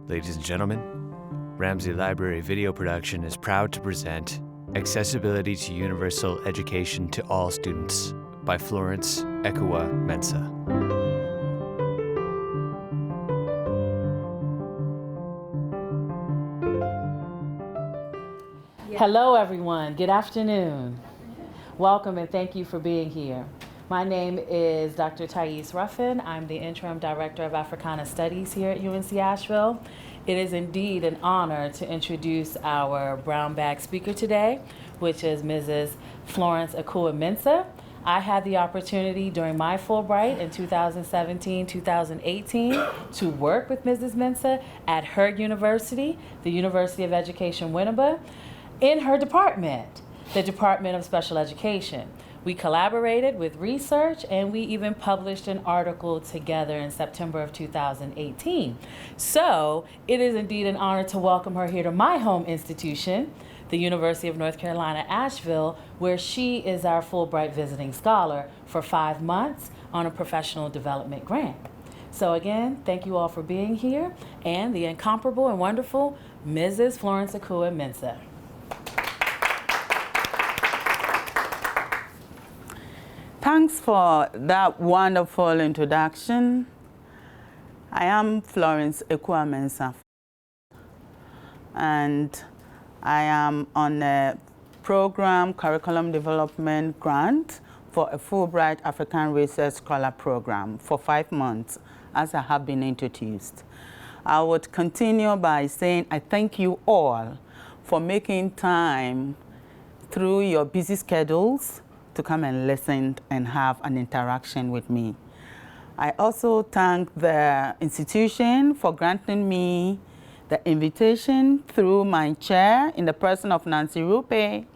Ladies and gentlemen, Ramsey Library Video Production is proud to present Accessibility to Universal Education to All Students by Florence Ekua-Mensah. Hello everyone, good afternoon. Welcome and thank you for being here. My name is Dr. Thais Ruffin. I'm the Interim Director of Africana Studies here at UNC Asheville. It is indeed an honor to introduce our brown bag speaker today, which is Mrs. Florence Ekua-Mensah. I had the opportunity during my Fulbright in 2017-2018 to work with Mrs. Mensah at her university, the University of Education Winneba, in her department, the Department of Special Education. We collaborated with research and we even published an article together in September of 2018. So it is indeed an honor to welcome her here to my home institution, the University of North Carolina, Asheville, where she is our Fulbright visiting scholar for 5 months on a professional development grant. So again, thank you all for being here, and the incomparable and wonderful Mrs. Florence Ekua-Mensah. Thanks for that wonderful introduction. I am Florence Ekua-Mensah, and I am on a program curriculum development grant for a Fulbright African Research Scholar Program for 5 months, as I have been introduced. I would continue by saying I thank you all for making time through your busy schedules to come and listen and have an interaction with me. I also thank the institution for granting me the invitation through my chair in the person of Nancy Rupe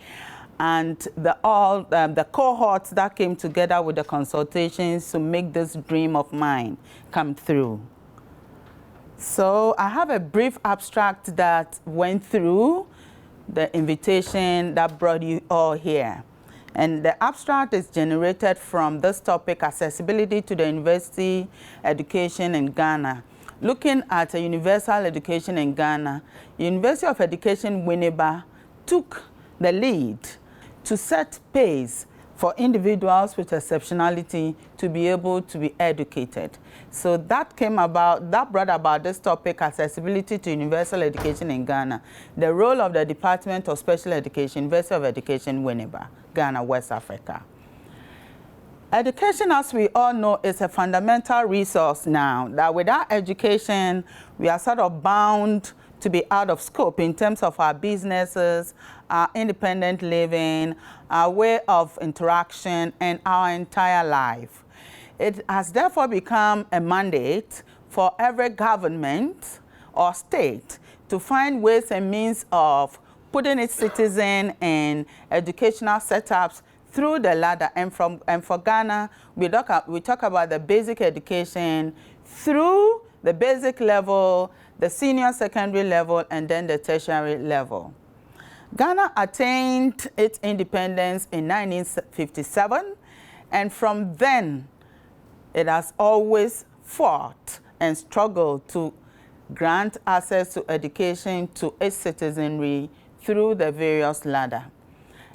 and the cohorts that came together with the consultations to make this dream of mine come through. So I have a brief abstract that went through the invitation that brought you all here. And the abstract is generated from this topic, accessibility to the university education in Ghana. Looking at a universal education in Ghana, University of Education Winneba took the lead to set pace for individuals with exceptionality to be able to be educated. So that brought about this topic, accessibility to universal education in Ghana, the role of the Department of Special Education, University of Education Winneba, Ghana, West Africa. Education, as we all know, is a fundamental resource now, that without education, we are sort of bound to be out of scope in terms of our businesses, our independent living, our way of interaction, and our entire life. It has therefore become a mandate for every government or state to find ways and means of putting its citizens in educational setups through the ladder. And for Ghana, we talk about the basic education through the basic level, the senior secondary level, and then the tertiary level. Ghana attained its independence in 1957, and from then, it has always fought and struggled to grant access to education to its citizenry through the various ladder.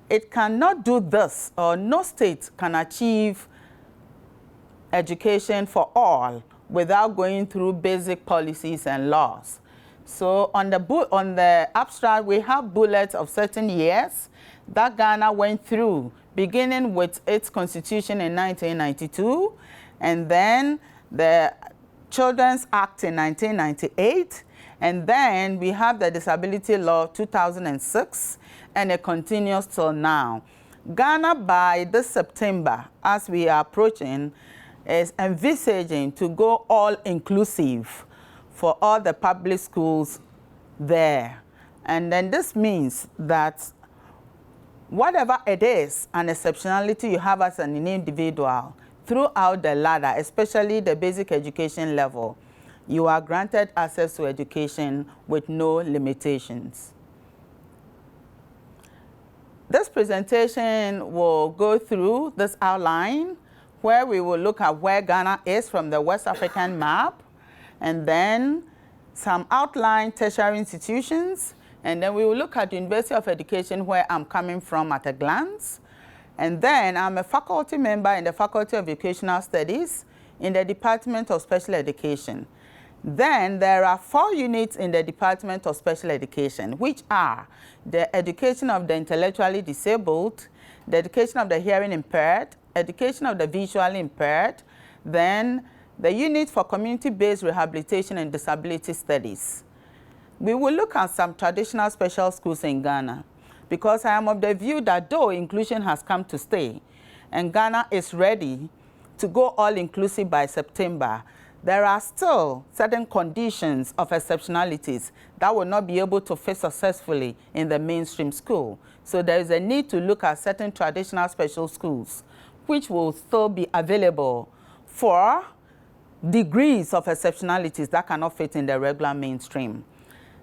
It cannot do this, or no state can achieve education for all without going through basic policies and laws. So on the abstract, we have bullets of certain years that Ghana went through, beginning with its constitution in 1992, and then the Children's Act in 1998, and then we have the Disability Law of 2006, and it continues till now. Ghana, by this September, as we are approaching, is envisaging to go all-inclusive for all the public schools there. And then this means that whatever it is, an exceptionality you have as an individual, throughout the ladder, especially the basic education level, you are granted access to education with no limitations. This presentation will go through this outline where we will look at where Ghana is from the West African map, and then some outline tertiary institutions, and then we will look at the University of Education, where I'm coming from at a glance. And then I'm a faculty member in the Faculty of Educational Studies in the Department of Special Education. Then there are 4 units in the Department of Special Education, which are the education of the intellectually disabled, the education of the hearing impaired, education of the visually impaired, then the unit for community-based rehabilitation and disability studies. We will look at some traditional special schools in Ghana, because I am of the view that though inclusion has come to stay, and Ghana is ready to go all-inclusive by September, there are still certain conditions of exceptionalities that will not be able to fit successfully in the mainstream school. So there is a need to look at certain traditional special schools, which will still be available for degrees of exceptionalities that cannot fit in the regular mainstream.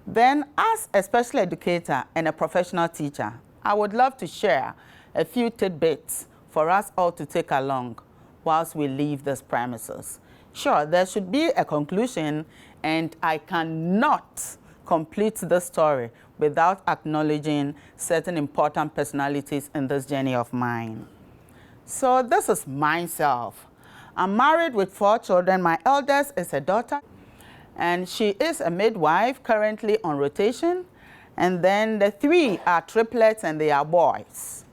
Then, as a special educator and a professional teacher, I would love to share a few tidbits for us all to take along whilst we leave this premises. Sure, there should be a conclusion, and I cannot complete the story without acknowledging certain important personalities in this journey of mine. So this is myself. I'm married with 4 children. My eldest is a daughter, and she is a midwife currently on rotation. And then the 3 are triplets, and they are boys.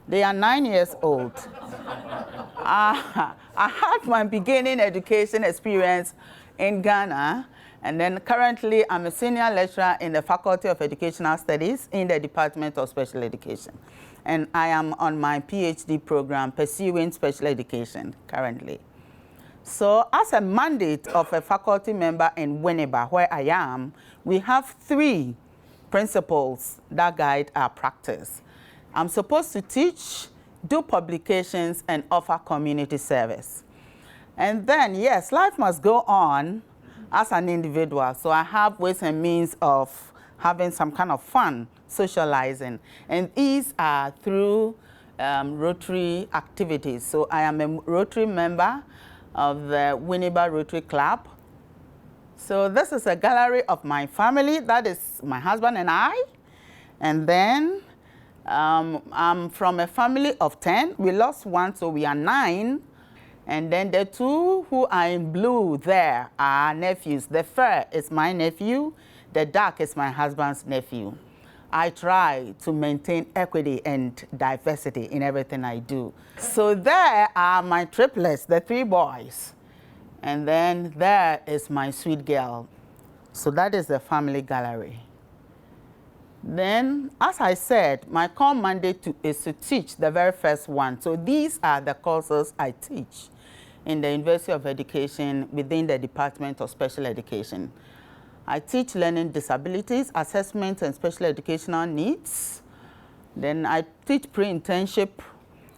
They are 9 years old. I had my beginning education experience in Ghana, and then currently I'm a senior lecturer in the Faculty of Educational Studies in the Department of Special Education. And I am on my PhD program pursuing special education currently. So as a mandate of a faculty member in Winneba, where I am, we have 3 principles that guide our practice. I'm supposed to teach, do publications, and offer community service. And then, yes, life must go on as an individual. So I have ways and means of having some kind of fun, socializing. And these are through Rotary activities. So I am a Rotary member of the Winneba Rotary Club. So this is a gallery of my family. That is my husband and I. And then I'm from a family of 10. We lost 1, so we are 9. And then the 2 who are in blue there are nephews. The fair is my nephew. The dark is my husband's nephew. I try to maintain equity and diversity in everything I do. So there are my triplets, the 3 boys. And then there is my sweet girl. So that is the family gallery. Then, as I said, my core mandate is to teach the very first one. So these are the courses I teach in the University of Education within the Department of Special Education. I teach learning disabilities, assessment, and special educational needs. Then I teach pre-internship,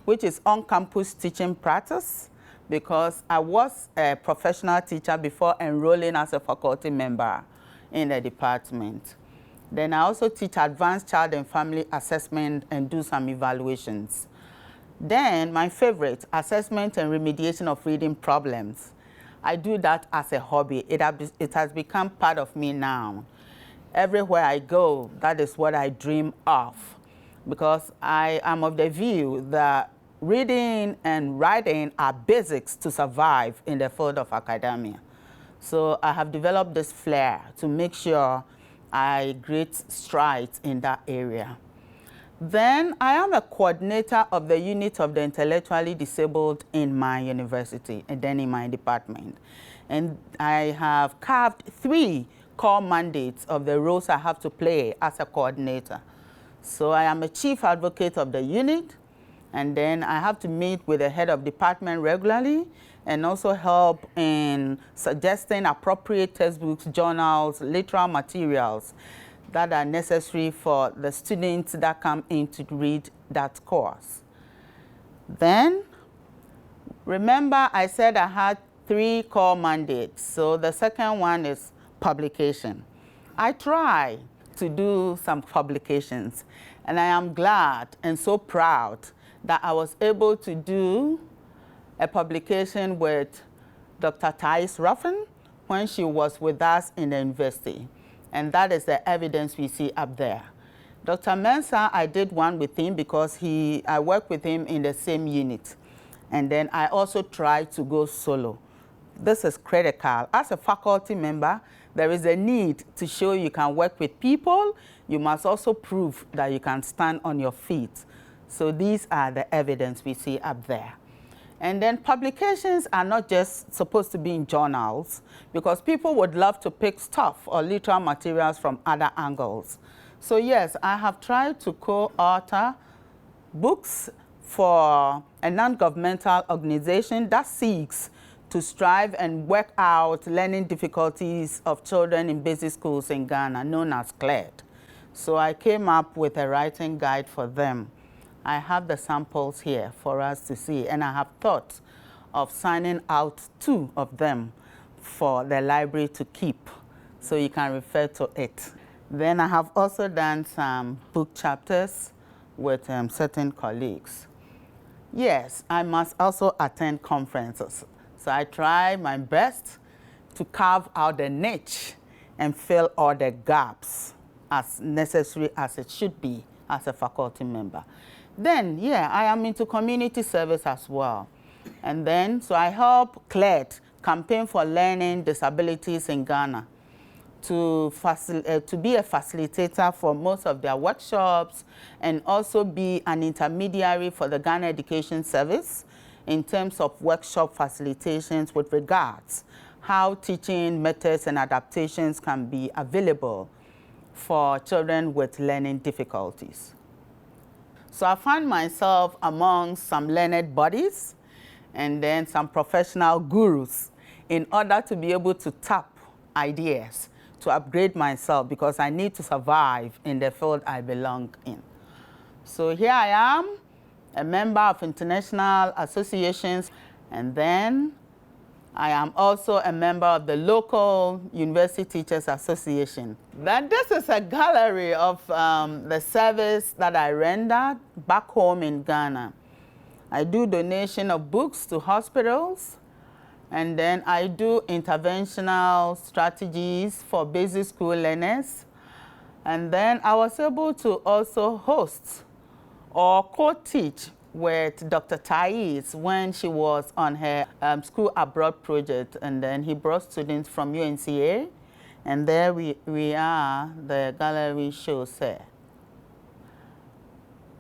which is on-campus teaching practice, because I was a professional teacher before enrolling as a faculty member in the department. Then I also teach advanced child and family assessment and do some evaluations. Then my favorite, assessment and remediation of reading problems. I do that as a hobby. It has become part of me now. Everywhere I go, that is what I dream of, because I am of the view that reading and writing are basics to survive in the field of academia. So I have developed this flair to make sure I create strides in that area. Then I am a coordinator of the unit of the intellectually disabled in my university and then in my department. And I have carved 3 core mandates of the roles I have to play as a coordinator. So I am a chief advocate of the unit, and then I have to meet with the head of department regularly and also help in suggesting appropriate textbooks, journals, literal materials that are necessary for the students that come in to read that course. Then, remember I said I had 3 core mandates. So the second one is publication. I try to do some publications, and I am glad and so proud that I was able to do a publication with Dr. Thais Ruffin, when she was with us in the university. And that is the evidence we see up there. Dr. Mensah, I did one with him because I worked with him in the same unit. And then I also tried to go solo. This is critical. As a faculty member, there is a need to show you can work with people. You must also prove that you can stand on your feet. So these are the evidence we see up there. And then publications are not just supposed to be in journals, because people would love to pick stuff or literal materials from other angles. So yes, I have tried to co-author books for a non-governmental organization that seeks to strive and work out learning difficulties of children in basic schools in Ghana, known as CLED. So I came up with a writing guide for them. I have the samples here for us to see, and I have thought of signing out 2 of them for the library to keep, so you can refer to it. Then I have also done some book chapters with certain colleagues. Yes, I must also attend conferences. So I try my best to carve out the niche and fill all the gaps as necessary as it should be as a faculty member. Then, yeah, I am into community service as well. And then, so I help CLED, Campaign for Learning Disabilities in Ghana, to be a facilitator for most of their workshops and also be an intermediary for the Ghana Education Service in terms of workshop facilitations with regards how teaching methods and adaptations can be available for children with learning difficulties. So I find myself among some learned bodies and then some professional gurus in order to be able to tap ideas to upgrade myself, because I need to survive in the field I belong in. So here I am, a member of international associations, and then I am also a member of the local University Teachers Association. Then this is a gallery of the service that I rendered back home in Ghana. I do donation of books to hospitals, and then I do interventional strategies for basic school learners. And then I was able to also host or co-teach with Dr. Thais when she was on her school abroad project, and then he brought students from UNCA, and there we are, the gallery shows there.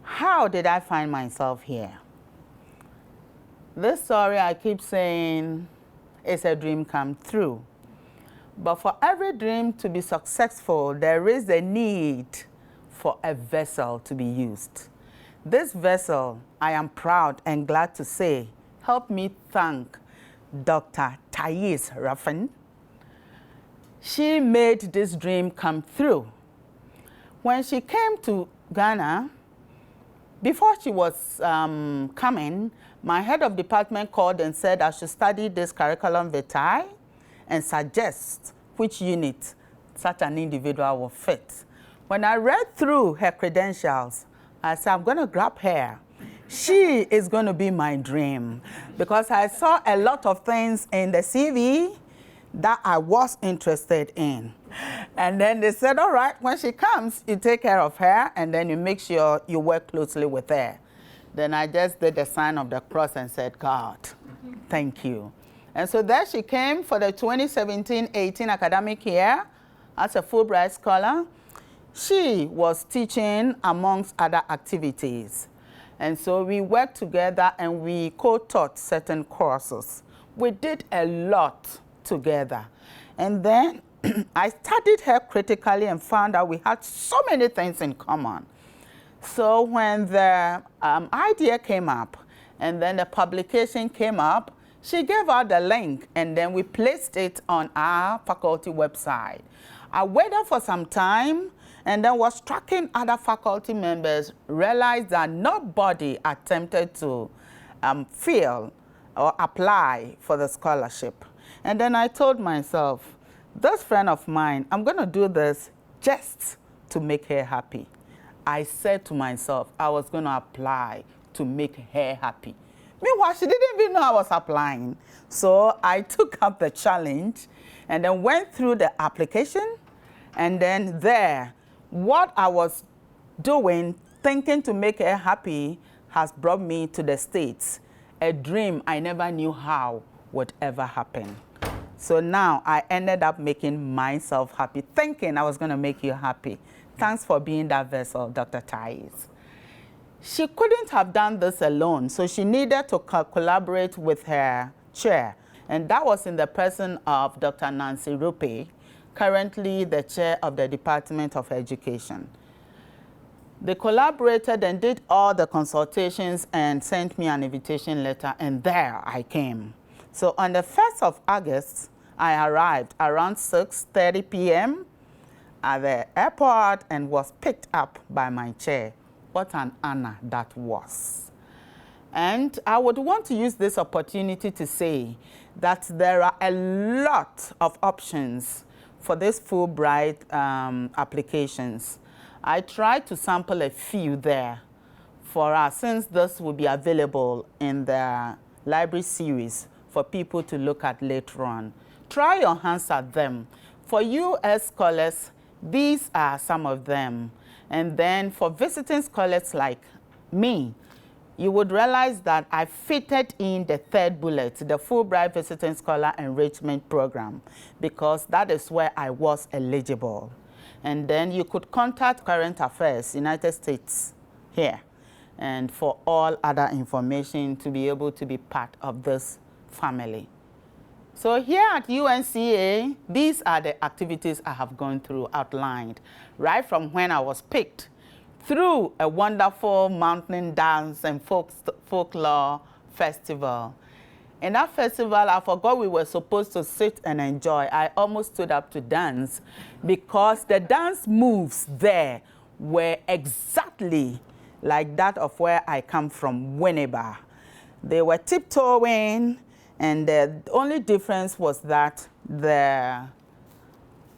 How did I find myself here? This story, I keep saying, is a dream come true. But for every dream to be successful, there is a need for a vessel to be used. This vessel, I am proud and glad to say, helped me thank Dr. Thais Ruffin. She made this dream come through. When she came to Ghana, before she was coming, my head of department called and said I should study this curriculum vitae and suggest which unit such an individual will fit. When I read through her credentials, I said, I'm going to grab her. She is going to be my dream, because I saw a lot of things in the CV that I was interested in. And then they said, all right, when she comes, you take care of her, and then you make sure you work closely with her. Then I just did the sign of the cross and said, God, thank you. And so there she came for the 2017-18 academic year as a Fulbright scholar. She was teaching amongst other activities. And so we worked together and we co-taught certain courses. We did a lot together. And then I studied her critically and found out we had so many things in common. So when the idea came up and then the publication came up, she gave out the link and then we placed it on our faculty website. I waited for some time and then was tracking other faculty members, realized that nobody attempted to fill or apply for the scholarship. And then I told myself, this friend of mine, I'm going to do this just to make her happy. I said to myself, I was going to apply to make her happy. Meanwhile, she didn't even know I was applying. So I took up the challenge and then went through the application. And then there, what I was doing, thinking to make her happy, has brought me to the States. A dream I never knew how would ever happen. So now I ended up making myself happy, thinking I was going to make you happy. Thanks for being that vessel, Dr. Thais. She couldn't have done this alone, so she needed to collaborate with her chair. And that was in the person of Dr. Nancy Rupe, currently the chair of the Department of Education. They collaborated and did all the consultations and sent me an invitation letter, and there I came. So on the 1st of August, I arrived around 6:30 p.m. at the airport and was picked up by my chair. What an honor that was. And I would want to use this opportunity to say that there are a lot of options for these Fulbright applications. I tried to sample a few there for us, since this will be available in the library series for people to look at later on. Try your hands at them. For U.S. scholars, these are some of them. And then for visiting scholars like me, you would realize that I fitted in the third bullet, the Fulbright Visiting Scholar Enrichment Program, because that is where I was eligible. And then you could contact Current Affairs, United States, here, and for all other information to be able to be part of this family. So here at UNCA, these are the activities I have gone through, outlined, right from when I was picked, through a wonderful mountain dance and folklore festival. In that festival, I forgot we were supposed to sit and enjoy. I almost stood up to dance because the dance moves there were exactly like that of where I come from, Winneba. They were tiptoeing, and the only difference was that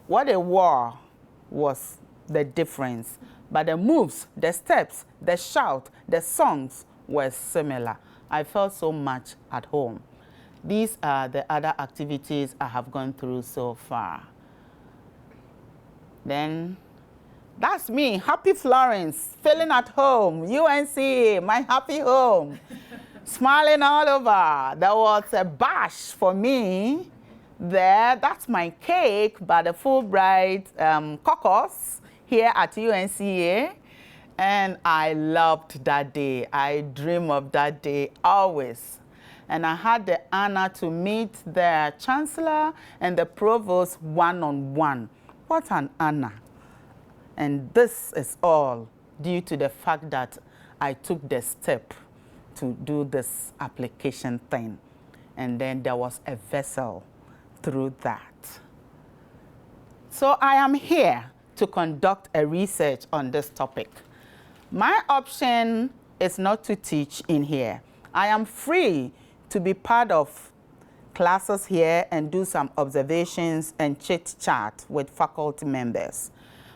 what they wore was the difference. But the moves, the steps, the shout, the songs were similar. I felt so much at home. These are the other activities I have gone through so far. Then, that's me, Happy Florence, feeling at home, UNCA, my happy home, smiling all over. There was a bash for me there. That's my cake by the Fulbright caucus here at UNCA. And I loved that day. I dream of that day always. And I had the honor to meet the chancellor and the provost one-on-one. What an honor. And this is all due to the fact that I took the step to do this application thing. And then there was a vessel through that. So I am here to conduct a research on this topic. My option is not to teach in here. I am free to be part of classes here and do some observations and chit-chat with faculty members.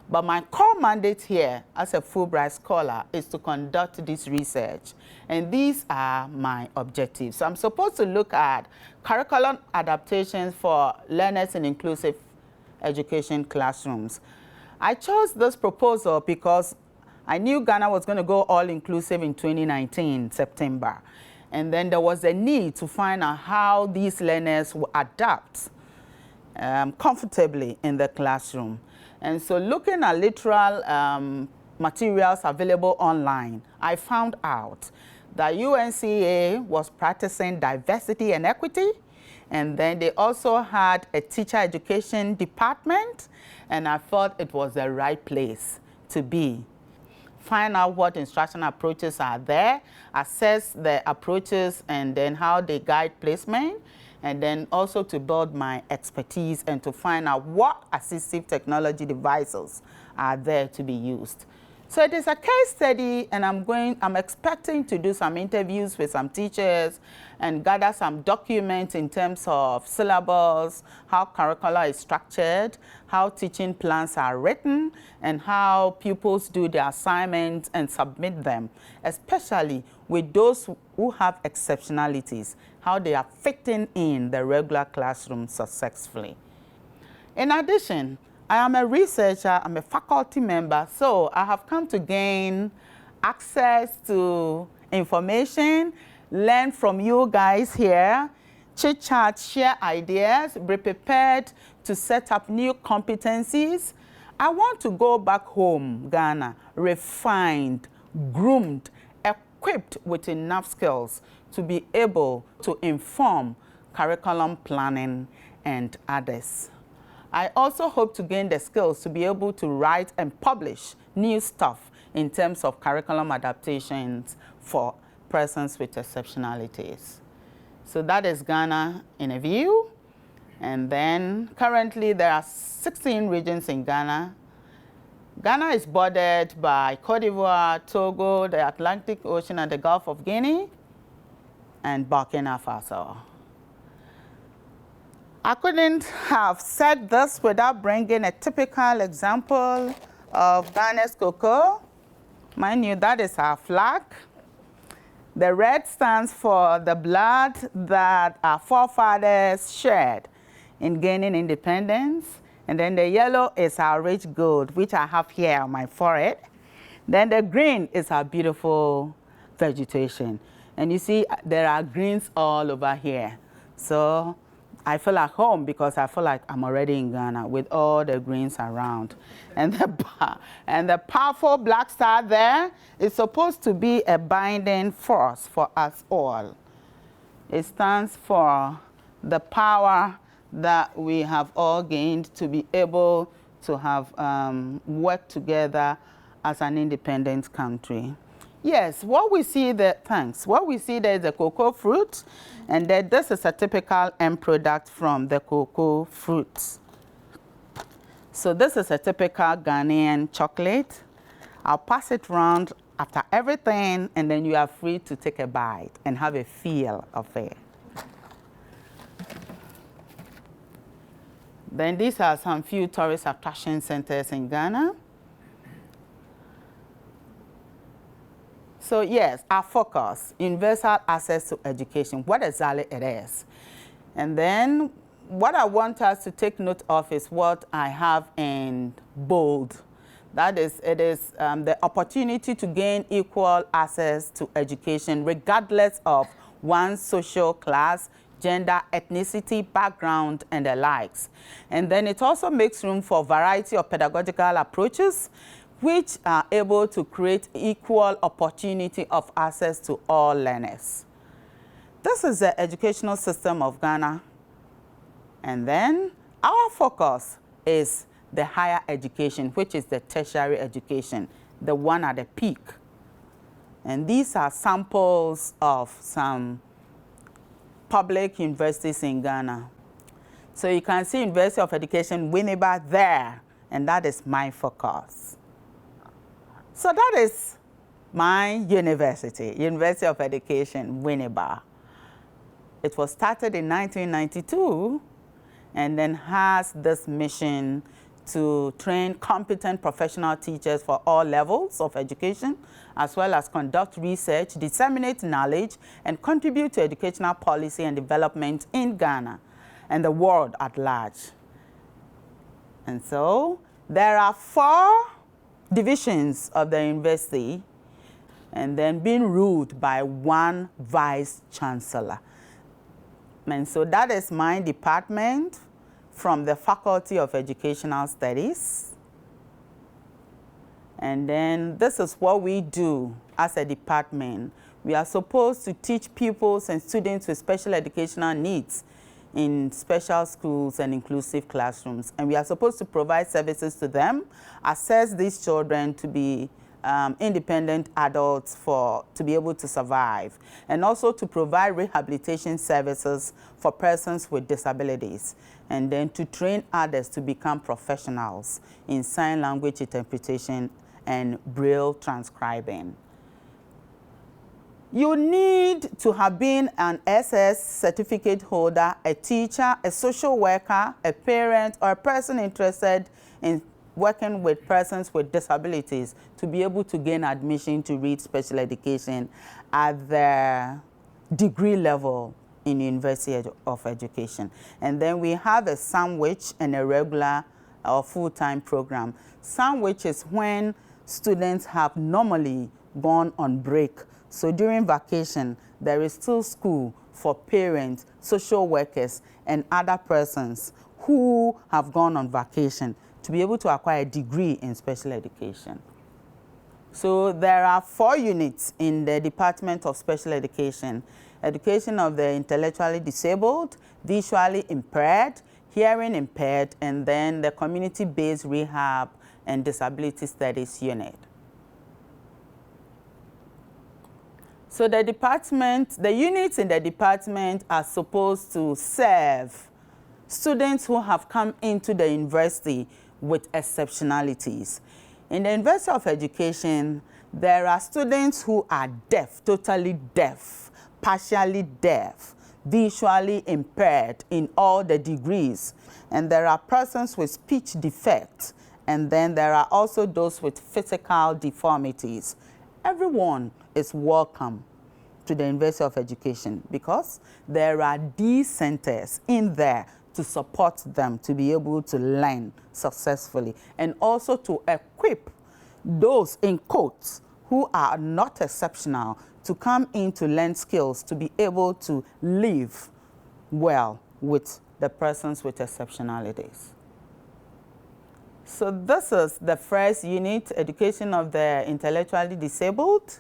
But my core mandate here as a Fulbright scholar is to conduct this research. And these are my objectives. So I'm supposed to look at curriculum adaptations for learners in inclusive education classrooms. I chose this proposal because I knew Ghana was going to go all-inclusive in 2019, September. And then there was a need to find out how these learners will adapt comfortably in the classroom. And so looking at literal materials available online, I found out that UNCA was practicing diversity and equity, and then they also had a teacher education department, and I thought it was the right place to be. Find out what instructional approaches are there, assess the approaches, and then how they guide placement, and then also to build my expertise and to find out what assistive technology devices are there to be used. So it is a case study, and I'm expecting to do some interviews with some teachers and gather some documents in terms of syllabus, how curricula is structured, how teaching plans are written, and how pupils do their assignments and submit them, especially with those who have exceptionalities, how they are fitting in the regular classroom successfully. In addition, I am a researcher, I'm a faculty member, so I have come to gain access to information, learn from you guys here, chit-chat, share ideas, be prepared to set up new competencies. I want to go back home, Ghana, refined, groomed, equipped with enough skills to be able to inform curriculum planning and others. I also hope to gain the skills to be able to write and publish new stuff in terms of curriculum adaptations for persons with exceptionalities. So that is Ghana in a view. And then currently there are 16 regions in Ghana. Ghana is bordered by Cote d'Ivoire, Togo, the Atlantic Ocean and the Gulf of Guinea, and Burkina Faso. I couldn't have said this without bringing a typical example of Ghana's cocoa. Mind you, that is our flag. The red stands for the blood that our forefathers shed in gaining independence. And then the yellow is our rich gold, which I have here on my forehead. Then the green is our beautiful vegetation. And you see, there are greens all over here. So I feel at home because I feel like I'm already in Ghana with all the greens around. And the powerful black star there is supposed to be a binding force for us all. It stands for the power that we have all gained to be able to have worked together as an independent country. Yes, what we see there, thanks. What we see there is the cocoa fruit, and then this is a typical end product from the cocoa fruit. So this is a typical Ghanaian chocolate. I'll pass it around after everything, and then you are free to take a bite and have a feel of it. Then these are some few tourist attraction centers in Ghana. So yes, our focus, universal access to education, what exactly it is. And then what I want us to take note of is what I have in bold. That is, it is the opportunity to gain equal access to education regardless of one's social class, gender, ethnicity, background, and the likes. And then it also makes room for a variety of pedagogical approaches which are able to create equal opportunity of access to all learners. This is the educational system of Ghana. And then our focus is the higher education, which is the tertiary education, the one at the peak. And these are samples of some public universities in Ghana. So you can see University of Education Winneba there, and that is my focus. So that is my university, University of Education Winneba. It was started in 1992 and then has this mission to train competent professional teachers for all levels of education, as well as conduct research, disseminate knowledge, and contribute to educational policy and development in Ghana and the world at large. And so there are 4 divisions of the university, and then being ruled by 1 vice chancellor. And so that is my department from the Faculty of Educational Studies. And then this is what we do as a department. We are supposed to teach pupils and students with special educational needs in special schools and inclusive classrooms. And we are supposed to provide services to them, assess these children to be independent adults to be able to survive, and also to provide rehabilitation services for persons with disabilities, and then to train others to become professionals in sign language interpretation and Braille transcribing. You need to have been an SS certificate holder, a teacher, a social worker, a parent, or a person interested in working with persons with disabilities to be able to gain admission to read special education at the degree level in University of Education. And then we have a sandwich and a regular or full-time program. Sandwich is when students have normally gone on break. So during vacation, there is still school for parents, social workers, and other persons who have gone on vacation to be able to acquire a degree in special education. So there are 4 units in the Department of Special Education: education of the intellectually disabled, visually impaired, hearing impaired, and then the community-based rehab and disability studies unit. So the units in the department are supposed to serve students who have come into the university with exceptionalities. In the University of Education, there are students who are deaf, totally deaf, partially deaf, visually impaired in all the degrees. And there are persons with speech defects. And then there are also those with physical deformities. Everyone is welcome to the University of Education because there are these centers in there to support them to be able to learn successfully, and also to equip those, in quotes, who are not exceptional to come in to learn skills to be able to live well with the persons with exceptionalities. So this is the first unit, education of the intellectually disabled.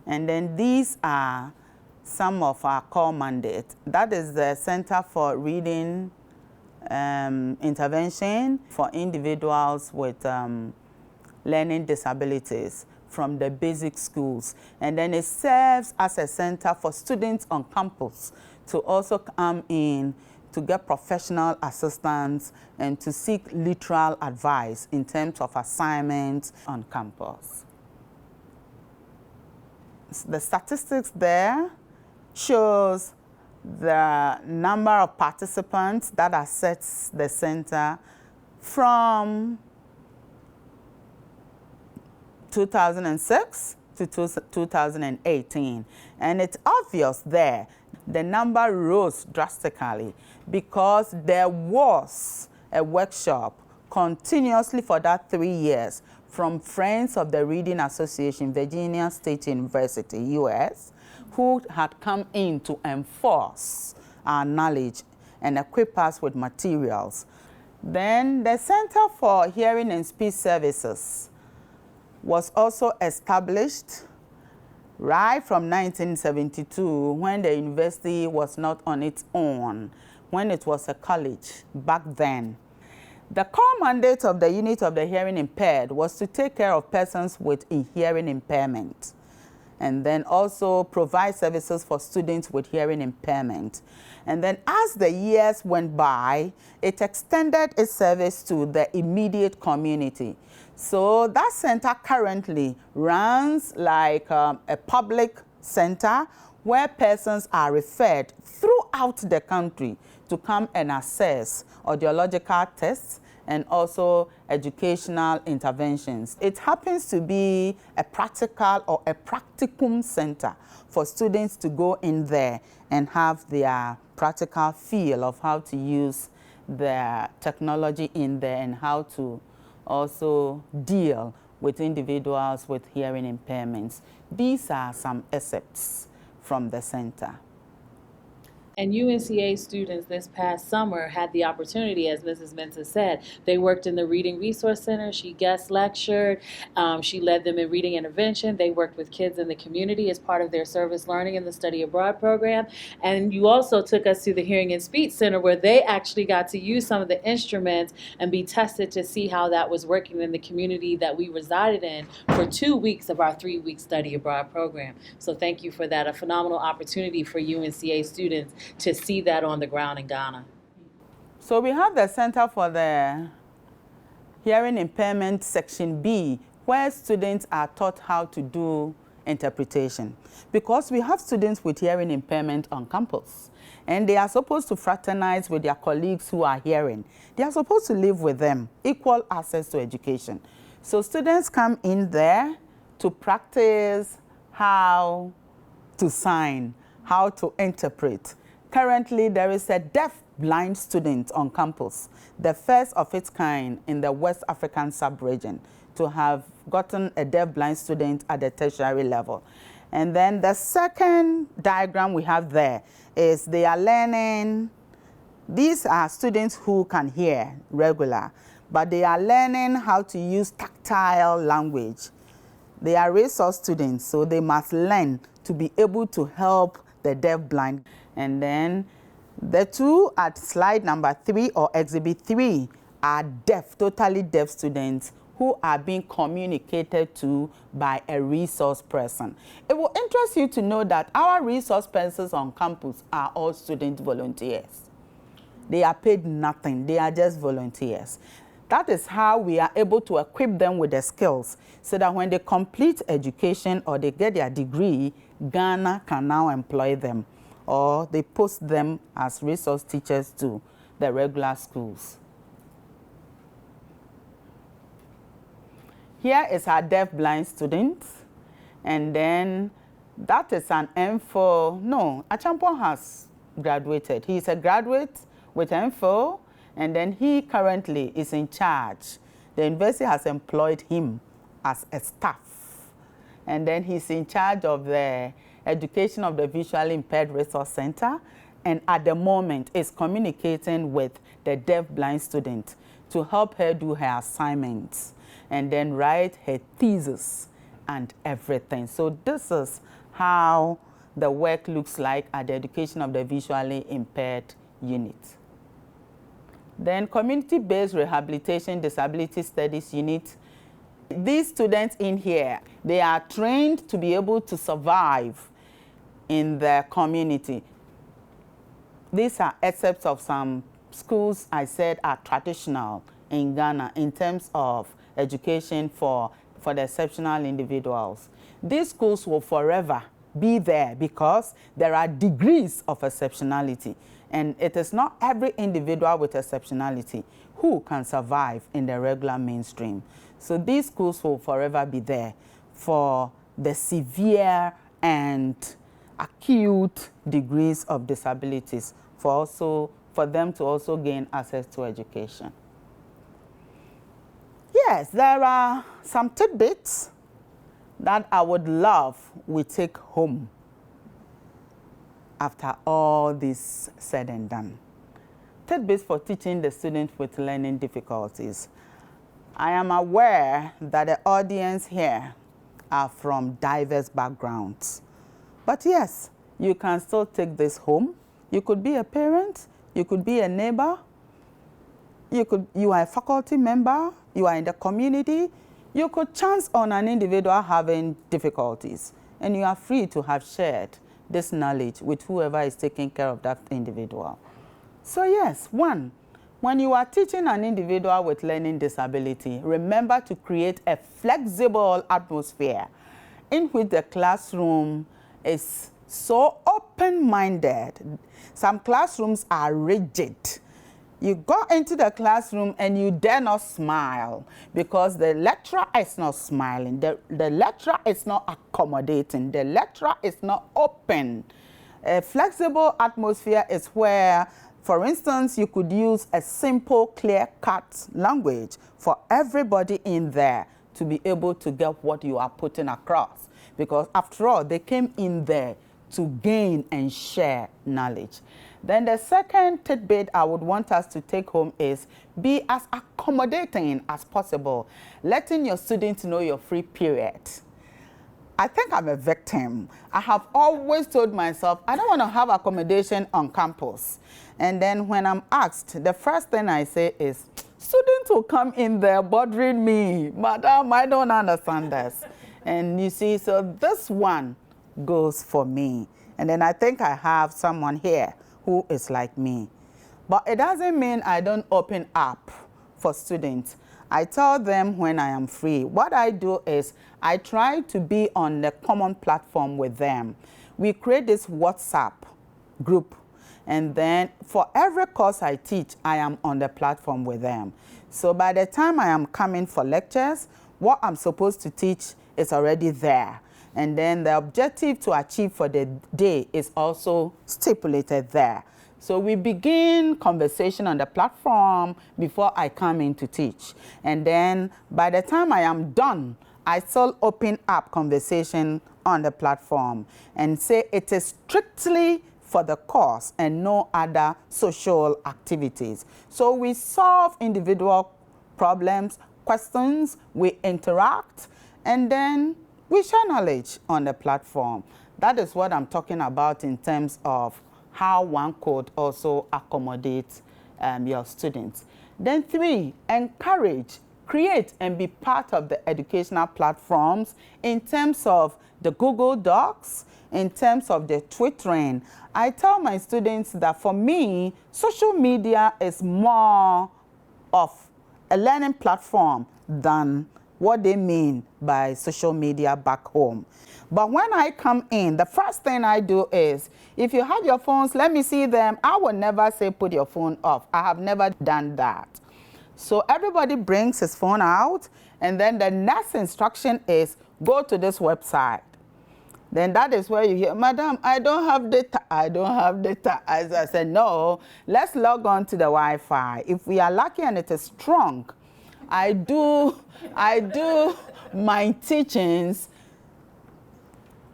And then these are some of our core mandates. That is the Center for Reading Intervention for individuals with learning disabilities from the basic schools. And then it serves as a center for students on campus to also come in to get professional assistance and to seek literal advice in terms of assignments on campus. The statistics there shows the number of participants that access the center from 2006 to 2018. And it's obvious there, the number rose drastically because there was a workshop continuously for that 3 years from Friends of the Reading Association, Virginia State University, US, who had come in to enforce our knowledge and equip us with materials. Then the Center for Hearing and Speech Services was also established right from 1972, when the university was not on its own, when it was a college back then. The core mandate of the unit of the hearing impaired was to take care of persons with a hearing impairment, and then also provide services for students with hearing impairment. And then as the years went by, it extended its service to the immediate community. So that center currently runs like a public center where persons are referred throughout the country to come and assess audiological tests and also educational interventions. It happens to be a practical or a practicum center for students to go in there and have their practical feel of how to use the technology in there and how to also deal with individuals with hearing impairments. These are some excerpts from the center. And UNCA students this past summer had the opportunity, as Mrs. Mensah said, they worked in the Reading Resource Center. She guest lectured. She led them in reading intervention. They worked with kids in the community as part of their service learning and the study abroad program. And you also took us to the Hearing and Speech Center, where they actually got to use some of the instruments and be tested to see how that was working in the community that we resided in for 2 weeks of our 3-week study abroad program. So thank you for that, a phenomenal opportunity for UNCA students to see that on the ground in Ghana. So we have the Center for the Hearing Impairment Section B, where students are taught how to do interpretation. Because we have students with hearing impairment on campus, and they are supposed to fraternize with their colleagues who are hearing. They are supposed to live with them, equal access to education. So students come in there to practice how to sign, how to interpret. Currently, there is a deaf-blind student on campus, the first of its kind in the West African sub-region to have gotten a deaf-blind student at the tertiary level. And then the second diagram we have there is they are learning. These are students who can hear regular, but they are learning how to use tactile language. They are resource students, so they must learn to be able to help the deaf-blind. And then the two at slide number 3 or exhibit 3 are deaf, totally deaf students who are being communicated to by a resource person. It will interest you to know that our resource persons on campus are all student volunteers. They are paid nothing, they are just volunteers. That is how we are able to equip them with the skills so that when they complete education or they get their degree, Ghana can now employ them, or they post them as resource teachers to the regular schools. Here is our deaf-blind student, and then that is an MPhil. No, Achampong has graduated. He is a graduate with MPhil, and then he currently is in charge. The university has employed him as a staff, and then he's in charge of the education of the Visually Impaired Resource Center, and at the moment is communicating with the deaf-blind student to help her do her assignments and then write her thesis and everything. So this is how the work looks like at the education of the visually impaired unit. Then community-based rehabilitation disability studies unit. These students in here, they are trained to be able to survive in the community. These are excerpts of some schools I said are traditional in Ghana in terms of education for the exceptional individuals. These schools will forever be there because there are degrees of exceptionality, and it is not every individual with exceptionality who can survive in the regular mainstream. So these schools will forever be there for the severe and acute degrees of disabilities, for them to also gain access to education. Yes, there are some tidbits that I would love we take home after all this said and done. Tidbits for teaching the students with learning difficulties. I am aware that the audience here are from diverse backgrounds. But yes, you can still take this home. You could be a parent, you could be a neighbor, you are a faculty member, you are in the community, you could chance on an individual having difficulties, and you are free to have shared this knowledge with whoever is taking care of that individual. So yes, one, when you are teaching an individual with learning disability, remember to create a flexible atmosphere in which the classroom is so open-minded. Some classrooms are rigid. You go into the classroom and you dare not smile because the lecturer is not smiling. The lecturer is not accommodating. The lecturer is not open. A flexible atmosphere is where, for instance, you could use a simple, clear-cut language for everybody in there to be able to get what you are putting across. Because after all, they came in there to gain and share knowledge. Then the second tidbit I would want us to take home is be as accommodating as possible, letting your students know your free period. I think I'm a victim. I have always told myself, I don't want to have accommodation on campus. And then when I'm asked, the first thing I say is, students will come in there bothering me. Madam, I don't understand this. And you see, so this one goes for me. And then I think I have someone here who is like me. But it doesn't mean I don't open up for students. I tell them when I am free. What I do is I try to be on the common platform with them. We create this WhatsApp group, and then for every course I teach, I am on the platform with them. So by the time I am coming for lectures, what I'm supposed to teach is already there. And then the objective to achieve for the day is also stipulated there. So we begin conversation on the platform before I come in to teach. And then by the time I am done, I still open up conversation on the platform and say it is strictly for the course and no other social activities. So we solve individual problems, questions, we interact, and then we share knowledge on the platform. That is what I'm talking about in terms of how one could also accommodate your students. Then 3, encourage, create, and be part of the educational platforms in terms of the Google Docs, in terms of the Twittering. I tell my students that for me, social media is more of a learning platform than what they mean by social media back home. But when I come in, the first thing I do is, if you have your phones, let me see them. I will never say put your phone off. I have never done that. So everybody brings his phone out, and then the next instruction is go to this website. Then that is where you hear, Madam, I don't have data. I don't have data. As I said, no, let's log on to the Wi-Fi. If we are lucky and it is strong, I do my teachings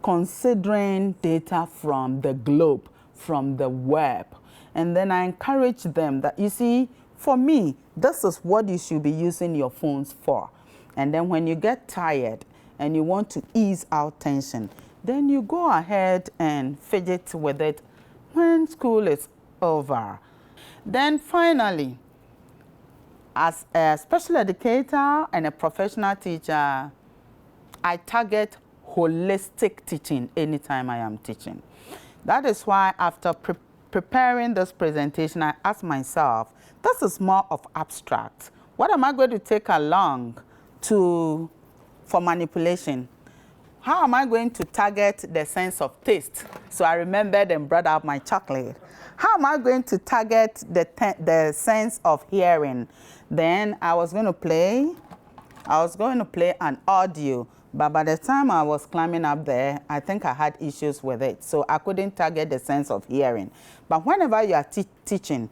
considering data from the globe, from the web. And then I encourage them that, you see, for me, this is what you should be using your phones for. And then when you get tired and you want to ease out tension, then you go ahead and fidget with it when school is over. Then finally, as a special educator and a professional teacher, I target holistic teaching anytime I am teaching. That is why after preparing this presentation, I asked myself, this is more of abstract. What am I going to take along for manipulation? How am I going to target the sense of taste? So I remembered and brought out my chocolate. How am I going to target the sense of hearing? Then I was going to play an audio, but by the time I was climbing up there, I think I had issues with it. So I couldn't target the sense of hearing. But whenever you are teaching,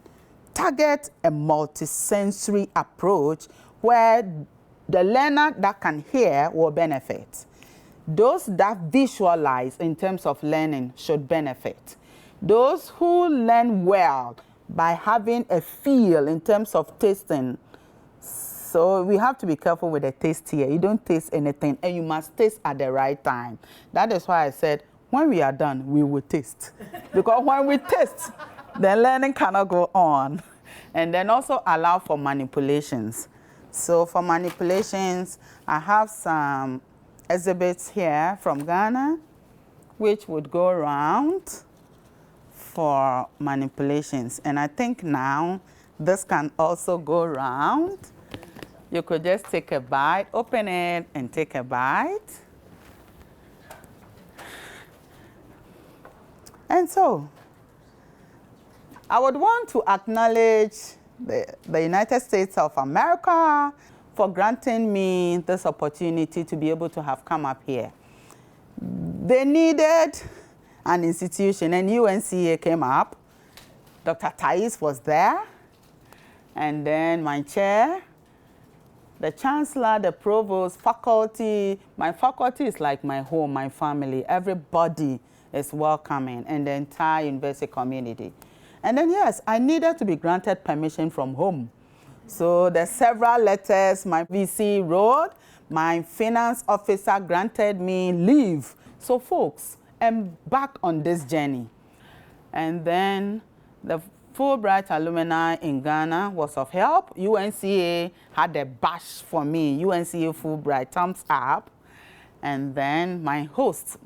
target a multisensory approach where the learner that can hear will benefit. Those that visualize in terms of learning should benefit. Those who learn well by having a feel in terms of tasting. So we have to be careful with the taste here. You don't taste anything, and you must taste at the right time. That is why I said, when we are done, we will taste. Because when we taste, the learning cannot go on. And then also allow for manipulations. So for manipulations, I have some exhibits here from Ghana, which would go around for manipulations. And I think now this can also go around. You could just take a bite, open it and take a bite. And so I would want to acknowledge the United States of America for granting me this opportunity to be able to have come up here. They needed an institution, and UNCA came up. Dr. Thais was there, and then my chair, the chancellor, the provost, faculty. My faculty is like my home, my family. Everybody is welcoming, and the entire university community. And then, yes, I needed to be granted permission from home. So there's several letters my VC wrote. My finance officer granted me leave. So folks, embark on this journey. And then the Fulbright alumni in Ghana was of help. UNCA had a bash for me. UNCA Fulbright, thumbs up. And then my host,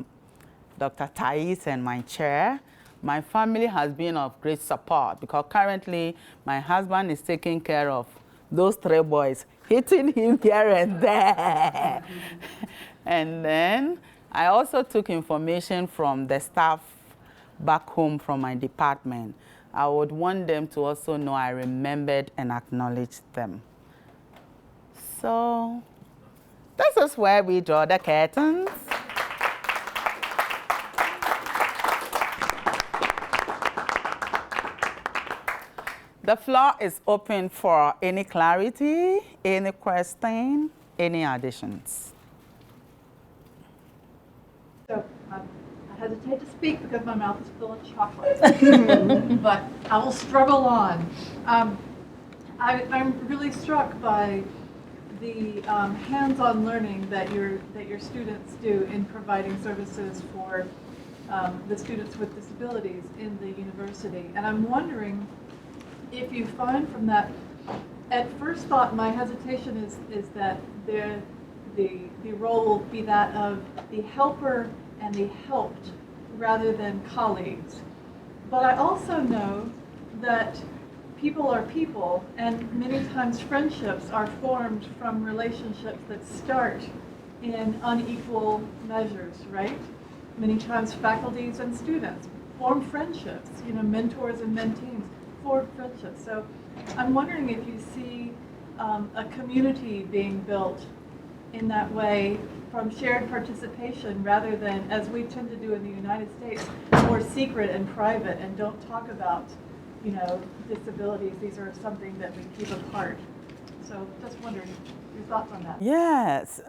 Dr. Thais, and my chair. My family has been of great support because currently my husband is taking care of those 3 boys, hitting him here and there. And then I also took information from the staff back home from my department. I would want them to also know I remembered and acknowledged them. So this is where we draw the curtains. The floor is open for any clarity, any question, any additions. So I hesitate to speak because my mouth is full of chocolate, but I will struggle on. I'm really struck by the hands-on learning that your students do in providing services for the students with disabilities in the university. And I'm wondering if you find from that, at first thought, my hesitation is that the role will be that of the helper and the helped rather than colleagues. But I also know that people are people, and many times friendships are formed from relationships that start in unequal measures, right? Many times faculties and students form friendships, mentors and mentees form friendships. So I'm wondering if you see a community being built in that way from shared participation rather than, as we tend to do in the United States, more secret and private and don't talk about disabilities. These are something that we keep apart. So just wondering your thoughts on that. Yes,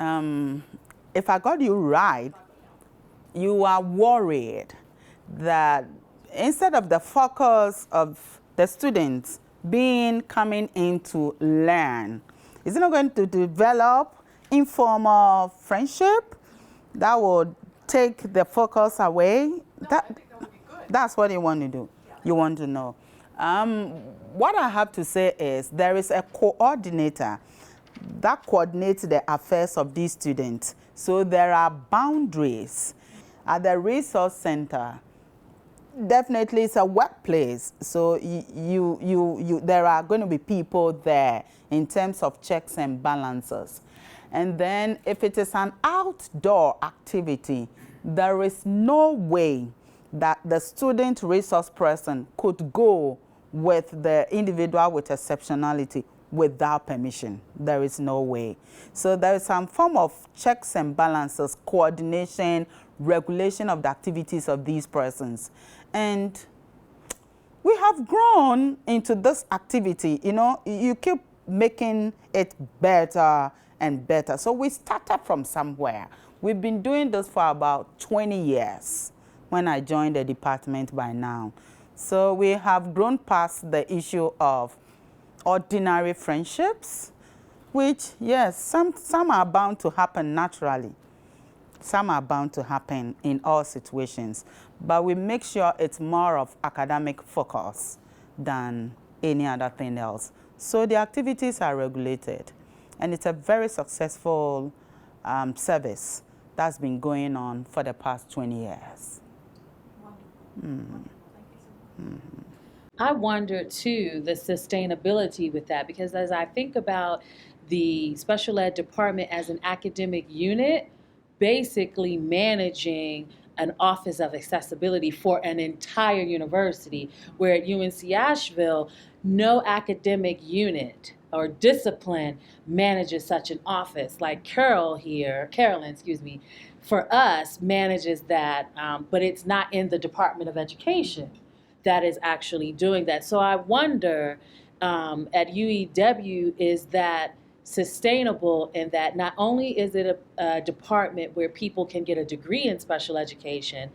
if I got you right, you are worried that instead of the focus of the students coming in to learn, is it not going to develop informal friendship that would take the focus away? No, I think that would be good. That's what you want to do. Yeah. You want to know. What I have to say is there is a coordinator that coordinates the affairs of these students. So there are boundaries at the resource center. Definitely it's a workplace. So there are going to be people there in terms of checks and balances. And then if it is an outdoor activity, there is no way that the student resource person could go with the individual with exceptionality without permission. There is no way. So there is some form of checks and balances, coordination, regulation of the activities of these persons. And we have grown into this activity. You keep making it better and better. So we started from somewhere. We've been doing this for about 20 years when I joined the department by now. So we have grown past the issue of ordinary friendships, which, yes, some are bound to happen naturally. Some are bound to happen in all situations. But we make sure it's more of academic focus than any other thing else. So the activities are regulated. And it's a very successful service that's been going on for the past 20 years. Wonderful. Thank you so much. I wondered too the sustainability with that, because as I think about the special ed department as an academic unit, basically managing an office of accessibility for an entire university, where at UNC Asheville, no academic unit or discipline manages such an office. Like Carolyn, for us manages that, but it's not in the Department of Education that is actually doing that. So I wonder, at UEW, is that sustainable in that not only is it a department where people can get a degree in special education,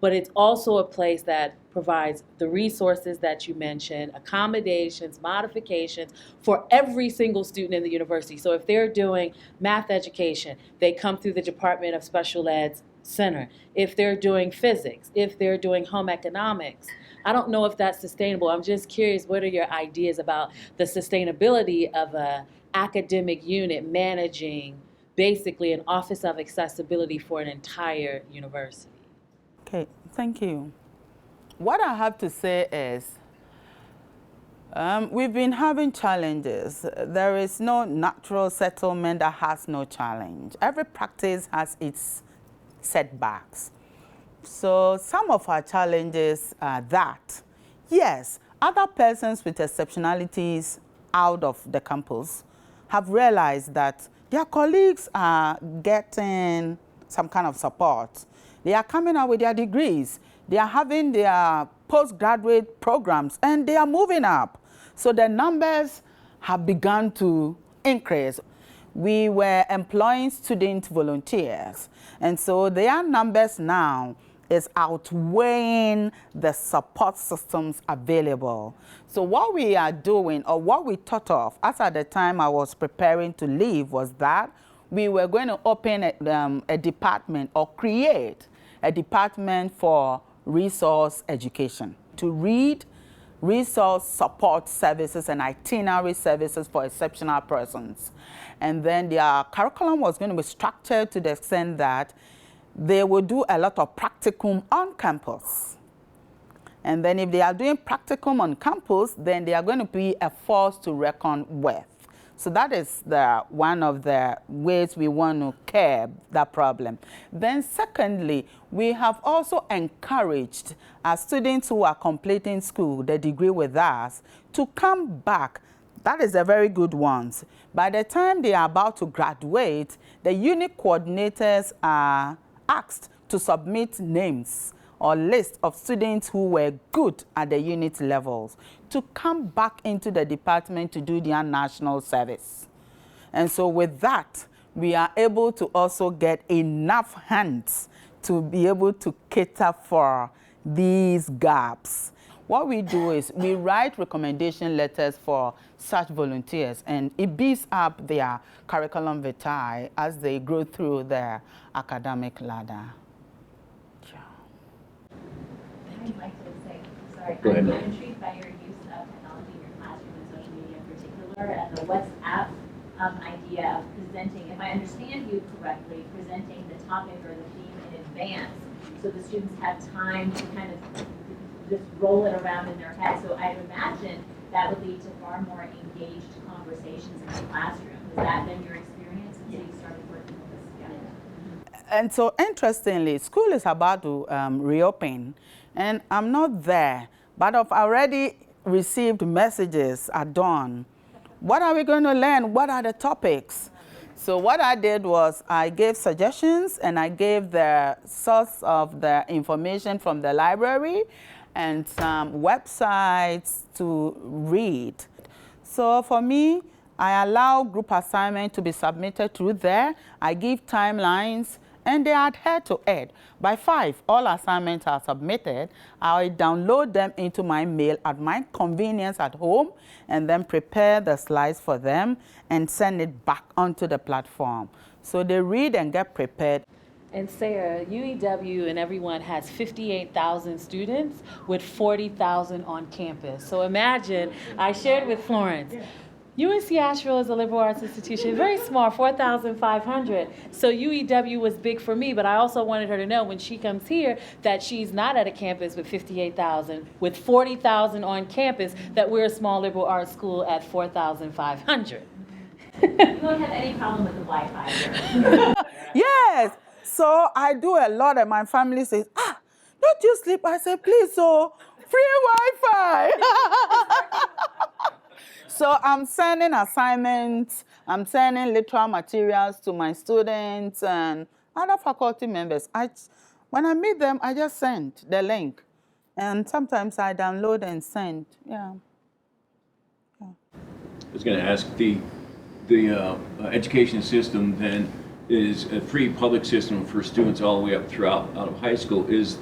but it's also a place that provides the resources that you mentioned, accommodations, modifications for every single student in the university. So if they're doing math education, they come through the Department of Special Ed's center. If they're doing physics, if they're doing home economics, I don't know if that's sustainable. I'm just curious, what are your ideas about the sustainability of a academic unit managing basically an office of accessibility for an entire university? Okay, thank you. What I have to say is we've been having challenges. There is no natural settlement that has no challenge. Every practice has its setbacks. So some of our challenges are that, yes, other persons with exceptionalities out of the campus have realized that their colleagues are getting some kind of support. They are coming out with their degrees. They are having their postgraduate programs, and they are moving up. So the numbers have begun to increase. We were employing student volunteers, and so their numbers now is outweighing the support systems available. So what we are doing, or what we thought of, as at the time I was preparing to leave, was that we were going to open a department, or create a department for resource education, to read resource support services and itinerary services for exceptional persons. And then their curriculum was going to be structured to the extent that they will do a lot of practicum on campus. And then if they are doing practicum on campus, then they are going to be a force to reckon with. So that is one of the ways we want to curb that problem. Then secondly, we have also encouraged our students who are completing school, the degree with us, to come back. That is a very good one. By the time they are about to graduate, the unit coordinators are asked to submit names or list of students who were good at the unit levels to come back into the department to do their national service. And so with that, we are able to also get enough hands to be able to cater for these gaps. What we do is we write recommendation letters for such volunteers, and it beefs up their curriculum vitae as they grow through their academic ladder. I'd like to say, sorry, Go ahead. I'm intrigued by your use of technology in your classroom and social media in particular, and the WhatsApp idea of presenting, if I understand you correctly, presenting the topic or the theme in advance, so the students have time to kind of just roll it around in their head. So I'd imagine that would lead to far more engaged conversations in the classroom. Has that been your experience until you started working with this together? And so interestingly, school is about to reopen, and I'm not there, but I've already received messages at dawn. What are we going to learn? What are the topics? So what I did was I gave suggestions, and I gave the source of the information from the library and some websites to read. So for me, I allow group assignment to be submitted through there. I give timelines, and they adhere to it. By 5, all assignments are submitted. I download them into my mail at my convenience at home, and then prepare the slides for them and send it back onto the platform. So they read and get prepared. And Sarah, UEW and everyone has 58,000 students with 40,000 on campus. So imagine, I shared with Florence, UNC Asheville is a liberal arts institution, very small, 4,500. So UEW was big for me, but I also wanted her to know when she comes here that she's not at a campus with 58,000, with 40,000 on campus, that we're a small liberal arts school at 4,500. You won't have any problem with the Wi-Fi here. Yes. So I do a lot, and my family says, don't you sleep? I say, please, so free Wi-Fi. So I'm sending assignments, I'm sending literal materials to my students and other faculty members. When I meet them, I just send the link. And sometimes I download and send, yeah. I was going to ask, the education system then is a free public system for students all the way up throughout out of high school. Is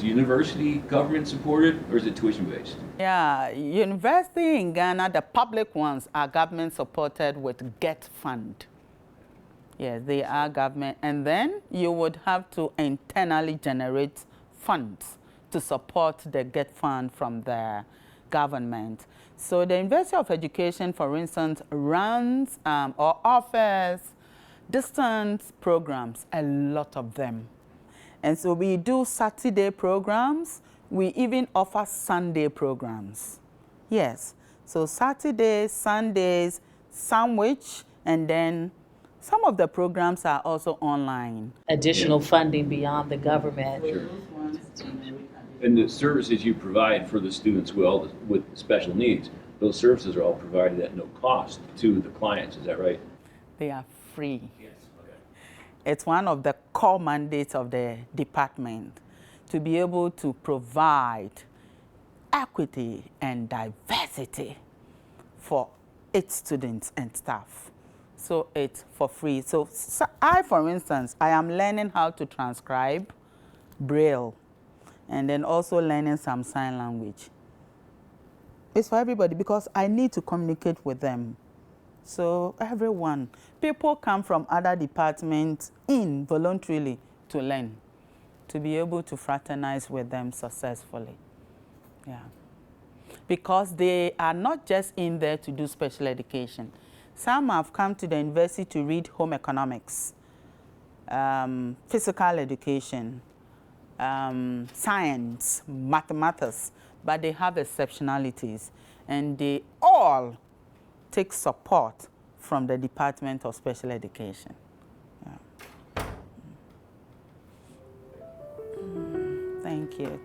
university government supported, or is it tuition based? Yeah, university in Ghana, the public ones are government supported with GET Fund. Yes, they are government, and then you would have to internally generate funds to support the GET Fund from the government. So the University of Education, for instance, runs or offers distance programs, a lot of them. And so we do Saturday programs. We even offer Sunday programs. Yes, so Saturdays, Sundays, sandwich, and then some of the programs are also online. Additional funding beyond the government. Sure. And the services you provide for the students with special needs, those services are all provided at no cost to the clients, is that right? They are free. Yes. Okay. It's one of the core mandates of the department to be able to provide equity and diversity for its students and staff. So it's for free. So I, for instance, I am learning how to transcribe Braille and then also learning some sign language. It's for everybody because I need to communicate with them. So everyone, people come from other departments in voluntarily to learn, to be able to fraternize with them successfully. Yeah. Because they are not just in there to do special education. Some have come to the university to read home economics, physical education, science, mathematics, but they have exceptionalities, and they all take support from the Department of Special Education. Yeah. Thank you.